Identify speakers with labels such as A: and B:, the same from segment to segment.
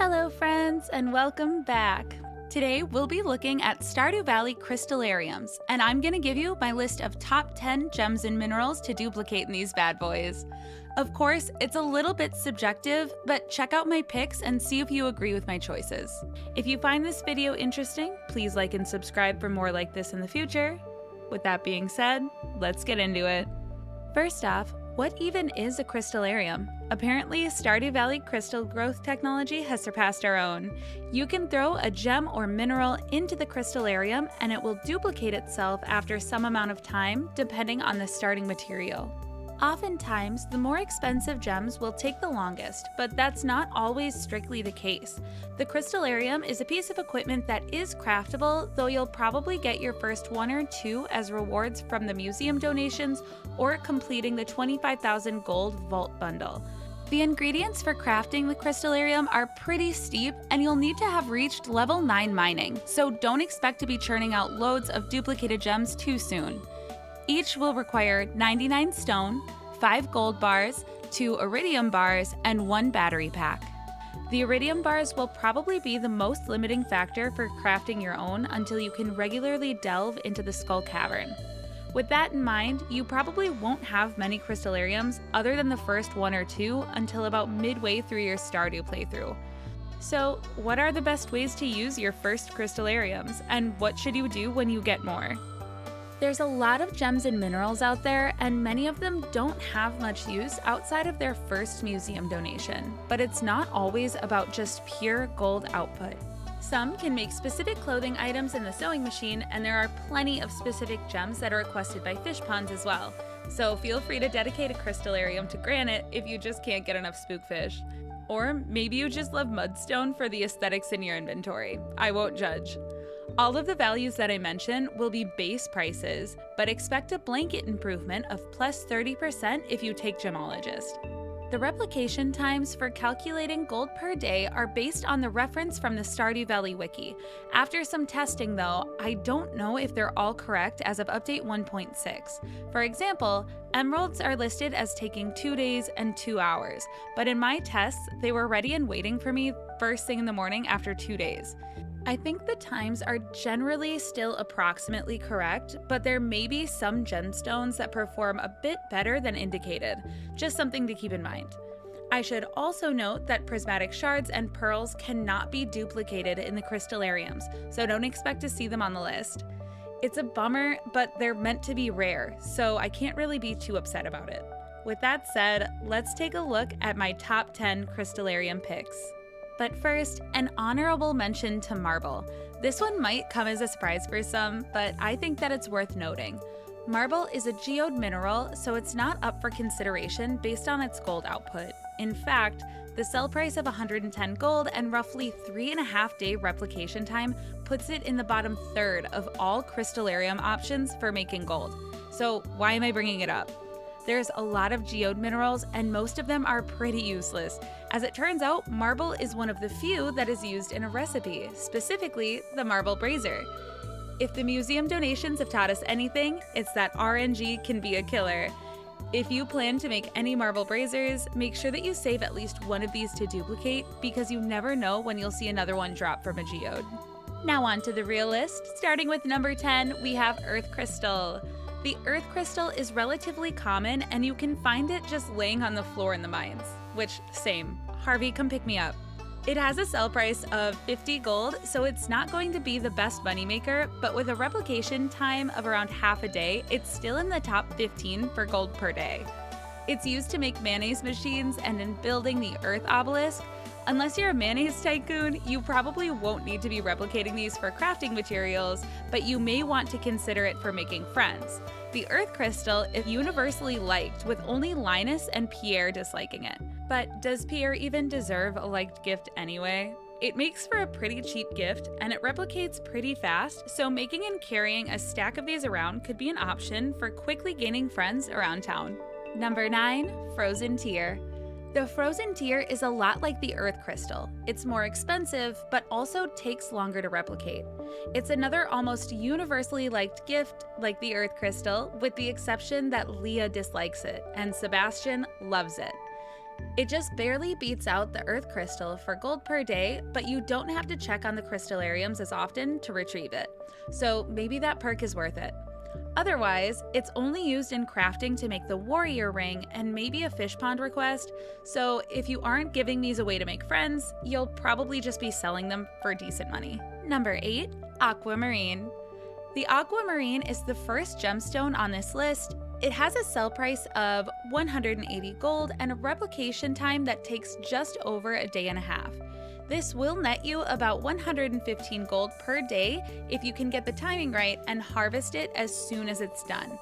A: Hello friends, and welcome back. Today we'll be looking at Stardew Valley crystalariums, and I'm gonna give you my list of top 10 gems and minerals to duplicate in these bad boys. Of course, it's a little bit subjective, but check out my picks and see if you agree with my choices. If you find this video interesting, please like and subscribe for more like this in the future. With that being said, let's get into it. First off, what even is a crystalarium? Apparently, Stardew Valley crystal growth technology has surpassed our own. You can throw a gem or mineral into the crystalarium and it will duplicate itself after some amount of time, depending on the starting material. Oftentimes, the more expensive gems will take the longest, but that's not always strictly the case. The crystalarium is a piece of equipment that is craftable, though you'll probably get your first one or two as rewards from the museum donations or completing the 25,000 gold vault bundle. The ingredients for crafting the crystalarium are pretty steep, and you'll need to have reached level 9 mining, so don't expect to be churning out loads of duplicated gems too soon. Each will require 99 stone, 5 gold bars, 2 iridium bars, and 1 battery pack. The iridium bars will probably be the most limiting factor for crafting your own until you can regularly delve into the Skull Cavern. With that in mind, you probably won't have many crystalariums other than the first 1 or 2 until about midway through your Stardew playthrough. So, what are the best ways to use your first crystalariums, and what should you do when you get more? There's a lot of gems and minerals out there, and many of them don't have much use outside of their first museum donation, but it's not always about just pure gold output. Some can make specific clothing items in the sewing machine, and there are plenty of specific gems that are requested by fish ponds as well. So feel free to dedicate a crystalarium to Granite if you just can't get enough spookfish. Or maybe you just love mudstone for the aesthetics in your inventory. I won't judge. All of the values that I mention will be base prices, but expect a blanket improvement of plus 30% if you take Gemologist. The replication times for calculating gold per day are based on the reference from the Stardew Valley wiki. After some testing though, I don't know if they're all correct as of update 1.6. For example, emeralds are listed as taking 2 days and 2 hours, but in my tests, they were ready and waiting for me first thing in the morning after 2 days. I think the times are generally still approximately correct, but there may be some gemstones that perform a bit better than indicated, just something to keep in mind. I should also note that prismatic shards and pearls cannot be duplicated in the crystalariums, so don't expect to see them on the list. It's a bummer, but they're meant to be rare, so I can't really be too upset about it. With that said, let's take a look at my top 10 crystalarium picks. But first, an honorable mention to marble. This one might come as a surprise for some, but I think that it's worth noting. Marble is a geode mineral, so it's not up for consideration based on its gold output. In fact, the sell price of 110 gold and roughly 3.5 day replication time puts it in the bottom third of all crystalarium options for making gold. So why am I bringing it up? There's a lot of geode minerals, and most of them are pretty useless. As it turns out, marble is one of the few that is used in a recipe, specifically the marble brazier. If the museum donations have taught us anything, it's that RNG can be a killer. If you plan to make any marble braziers, make sure that you save at least one of these to duplicate, because you never know when you'll see another one drop from a geode. Now on to the real list. Starting with number 10, we have Earth Crystal. The Earth Crystal is relatively common, and you can find it just laying on the floor in the mines, which, same. Harvey, come pick me up. It has a sell price of 50 gold, so it's not going to be the best moneymaker, but with a replication time of around half a day, it's still in the top 15 for gold per day. It's used to make mayonnaise machines and in building the Earth Obelisk. Unless you're a mayonnaise tycoon, you probably won't need to be replicating these for crafting materials, but you may want to consider it for making friends. The Earth Crystal is universally liked, with only Linus and Pierre disliking it. But does Pierre even deserve a liked gift anyway? It makes for a pretty cheap gift, and it replicates pretty fast, so making and carrying a stack of these around could be an option for quickly gaining friends around town. Number 9, Frozen Tear. The Frozen Tear is a lot like the Earth Crystal. It's more expensive, but also takes longer to replicate. It's another almost universally liked gift like the Earth Crystal, with the exception that Leah dislikes it and Sebastian loves it. It just barely beats out the earth crystal for gold per day, but you don't have to check on the crystalariums as often to retrieve it. So maybe that perk is worth it. Otherwise, it's only used in crafting to make the warrior ring and maybe a fish pond request, so if you aren't giving these away to make friends, you'll probably just be selling them for decent money. Number 8. Aquamarine. The aquamarine is the first gemstone on this list. It has a sell price of 180 gold and a replication time that takes just over a day and a half. This will net you about 115 gold per day if you can get the timing right and harvest it as soon as it's done.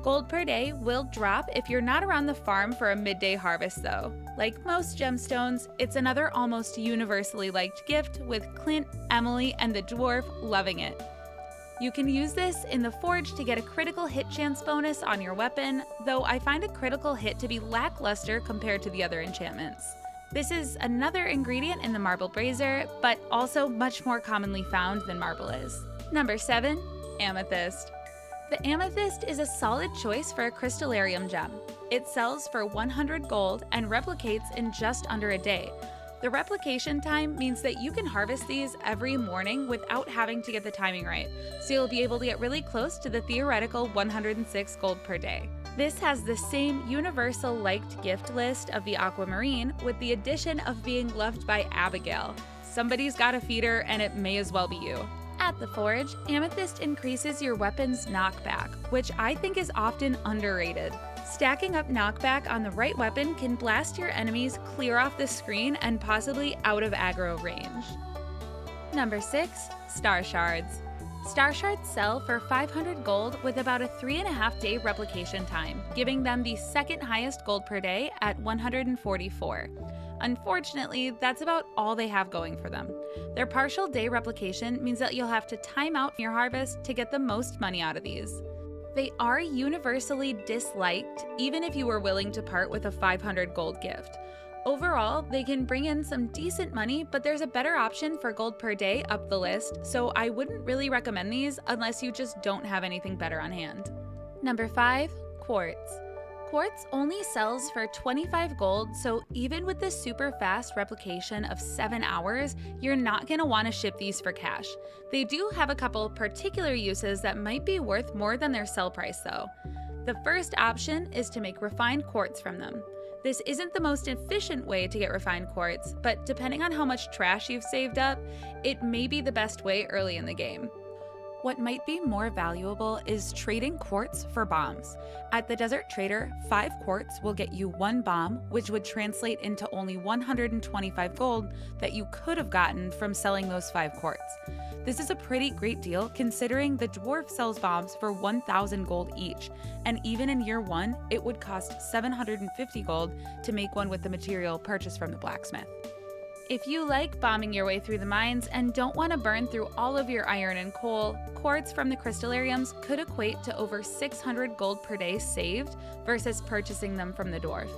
A: Gold per day will drop if you're not around the farm for a midday harvest though. Like most gemstones, it's another almost universally liked gift, with Clint, Emily, and the dwarf loving it. You can use this in the forge to get a critical hit chance bonus on your weapon, though I find a critical hit to be lackluster compared to the other enchantments. This is another ingredient in the marble brazier, but also much more commonly found than marble is. Number 7. Amethyst. The amethyst is a solid choice for a crystalarium gem. It sells for 100 gold and replicates in just under a day. The replication time means that you can harvest these every morning without having to get the timing right, so you'll be able to get really close to the theoretical 106 gold per day. This has the same universal liked gift list of the aquamarine, with the addition of being loved by Abigail. Somebody's gotta feed her, and it may as well be you. At the forge, amethyst increases your weapon's knockback, which I think is often underrated. Stacking up knockback on the right weapon can blast your enemies clear off the screen and possibly out of aggro range. Number 6. Star Shards. Star Shards sell for 500 gold with about a 3.5 day replication time, giving them the second highest gold per day at 144. Unfortunately, that's about all they have going for them. Their partial day replication means that you'll have to time out your harvest to get the most money out of these. They are universally disliked, even if you were willing to part with a 500 gold gift. Overall, they can bring in some decent money, but there's a better option for gold per day up the list, so I wouldn't really recommend these unless you just don't have anything better on hand. Number 5. Quartz. Quartz only sells for 25 gold, so even with the super fast replication of 7 hours, you're not going to want to ship these for cash. They do have a couple particular uses that might be worth more than their sell price though. The first option is to make refined quartz from them. This isn't the most efficient way to get refined quartz, but depending on how much trash you've saved up, it may be the best way early in the game. What might be more valuable is trading quartz for bombs. At the Desert Trader, 5 quartz will get you 1 bomb, which would translate into only 125 gold that you could have gotten from selling those 5 quartz. This is a pretty great deal considering the dwarf sells bombs for 1,000 gold each, and even in year 1, it would cost 750 gold to make one with the material purchased from the blacksmith. If you like bombing your way through the mines and don't want to burn through all of your iron and coal, quartz from the crystalariums could equate to over 600 gold per day saved versus purchasing them from the dwarf.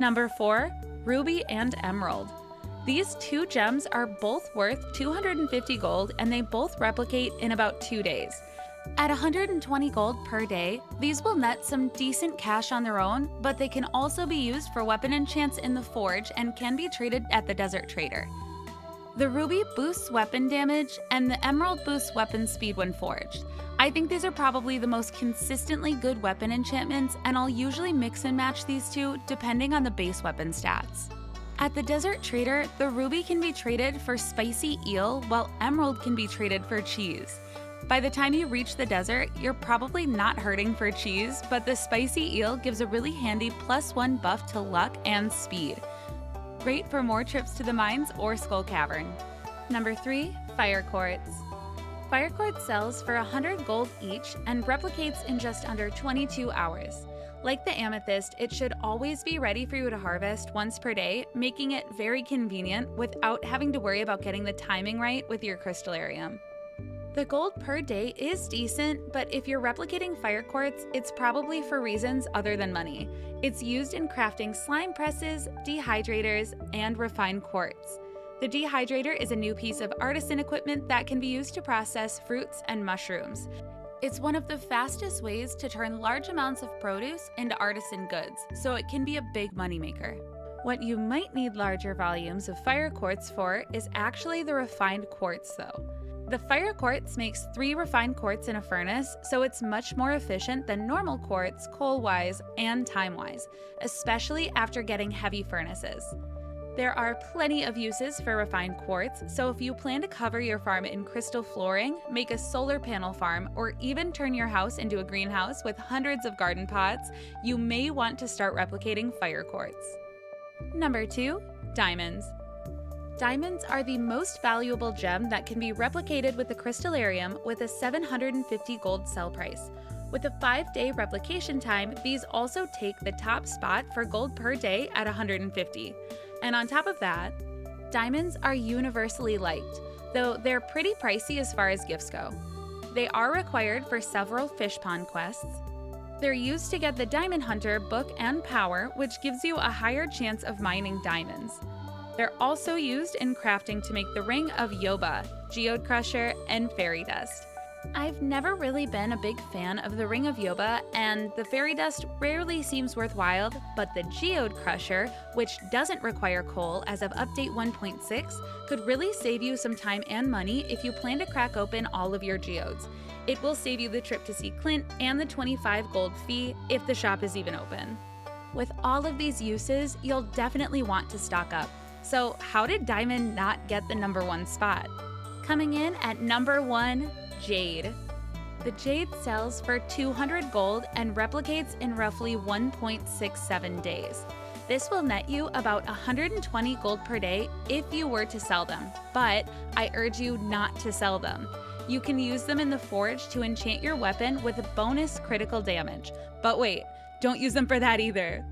A: Number 4. Ruby and Emerald. These 2 gems are both worth 250 gold and they both replicate in about 2 days. At 120 gold per day, these will net some decent cash on their own, but they can also be used for weapon enchants in the forge and can be traded at the Desert Trader. The ruby boosts weapon damage and the emerald boosts weapon speed when forged. I think these are probably the most consistently good weapon enchantments, and I'll usually mix and match these two depending on the base weapon stats. At the Desert Trader, the ruby can be traded for spicy eel while emerald can be traded for cheese. By the time you reach the desert, you're probably not hurting for cheese, but the spicy eel gives a really handy +1 buff to luck and speed. Great for more trips to the mines or Skull Cavern. Number 3. Fire Quartz. Fire Quartz sells for 100 gold each and replicates in just under 22 hours. Like the amethyst, it should always be ready for you to harvest once per day, making it very convenient without having to worry about getting the timing right with your crystalarium. The gold per day is decent, but if you're replicating fire quartz, it's probably for reasons other than money. It's used in crafting slime presses, dehydrators, and refined quartz. The dehydrator is a new piece of artisan equipment that can be used to process fruits and mushrooms. It's one of the fastest ways to turn large amounts of produce into artisan goods, so it can be a big moneymaker. What you might need larger volumes of fire quartz for is actually the refined quartz though. The fire quartz makes 3 refined quartz in a furnace, so it's much more efficient than normal quartz coal-wise and time-wise, especially after getting heavy furnaces. There are plenty of uses for refined quartz, so if you plan to cover your farm in crystal flooring, make a solar panel farm, or even turn your house into a greenhouse with hundreds of garden pots, you may want to start replicating fire quartz. Number 2, diamonds. Diamonds are the most valuable gem that can be replicated with the Crystalarium with a 750 gold sell price. With a 5-day replication time, these also take the top spot for gold per day at 150. And on top of that, diamonds are universally liked, though they're pretty pricey as far as gifts go. They are required for several fish pond quests. They're used to get the Diamond Hunter book and power, which gives you a higher chance of mining diamonds. They're also used in crafting to make the Ring of Yoba, Geode Crusher, and Fairy Dust. I've never really been a big fan of the Ring of Yoba, and the Fairy Dust rarely seems worthwhile, but the Geode Crusher, which doesn't require coal as of update 1.6, could really save you some time and money if you plan to crack open all of your geodes. It will save you the trip to see Clint and the 25 gold fee if the shop is even open. With all of these uses, you'll definitely want to stock up. So how did Diamond not get the number 1 spot? Coming in at number 1, Jade. The Jade sells for 200 gold and replicates in roughly 1.67 days. This will net you about 120 gold per day if you were to sell them, but I urge you not to sell them. You can use them in the forge to enchant your weapon with a bonus critical damage. But wait, don't use them for that either.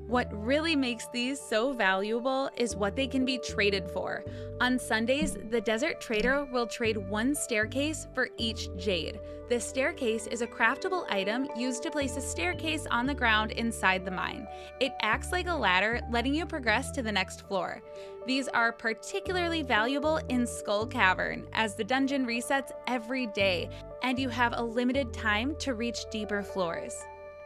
A: What really makes these so valuable is what they can be traded for. On Sundays, the Desert Trader will trade 1 staircase for each jade. This staircase is a craftable item used to place a staircase on the ground inside the mine. It acts like a ladder, letting you progress to the next floor. These are particularly valuable in Skull Cavern, as the dungeon resets every day, and you have a limited time to reach deeper floors.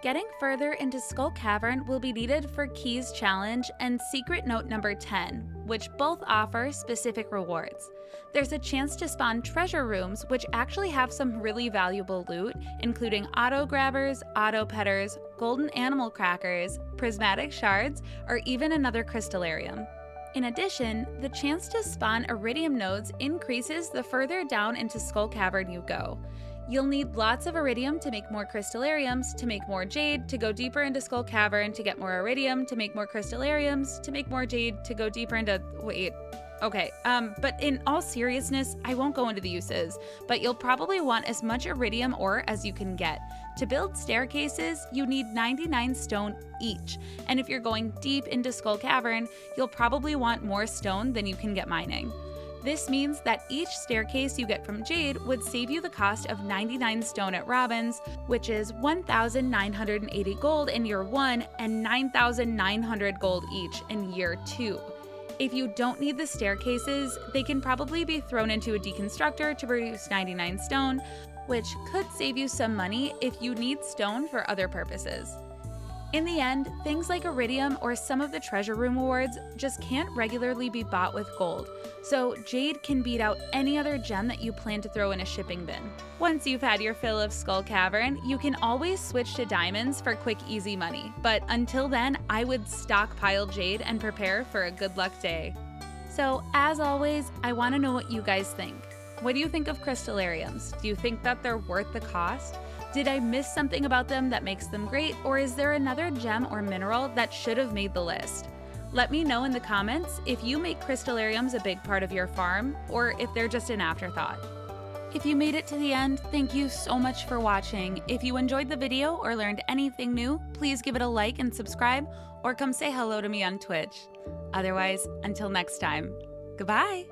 A: Getting further into Skull Cavern will be needed for Keys Challenge and Secret Note number 10, which both offer specific rewards. There's a chance to spawn treasure rooms, which actually have some really valuable loot, including auto grabbers, auto petters, golden animal crackers, prismatic shards, or even another crystalarium. In addition, the chance to spawn iridium nodes increases the further down into Skull Cavern you go. You'll need lots of iridium to make more crystalariums, to make more jade, to go deeper into Skull Cavern, to get more iridium, to make more crystalariums, to make more jade, to go deeper into... but in all seriousness, I won't go into the uses, but you'll probably want as much iridium ore as you can get. To build staircases, you need 99 stone each, and if you're going deep into Skull Cavern, you'll probably want more stone than you can get mining. This means that each staircase you get from Jade would save you the cost of 99 stone at Robin's, which is 1,980 gold in year 1 and 9,900 gold each in year 2. If you don't need the staircases, they can probably be thrown into a deconstructor to produce 99 stone, which could save you some money if you need stone for other purposes. In the end, things like iridium or some of the treasure room awards just can't regularly be bought with gold, so Jade can beat out any other gem that you plan to throw in a shipping bin. Once you've had your fill of Skull Cavern, you can always switch to diamonds for quick, easy money, but until then, I would stockpile Jade and prepare for a good luck day. So, as always, I want to know what you guys think. What do you think of crystalariums? Do you think that they're worth the cost? Did I miss something about them that makes them great, or is there another gem or mineral that should have made the list? Let me know in the comments if you make crystalariums a big part of your farm, or if they're just an afterthought. If you made it to the end, thank you so much for watching. If you enjoyed the video or learned anything new, please give it a like and subscribe, or come say hello to me on Twitch. Otherwise, until next time, goodbye!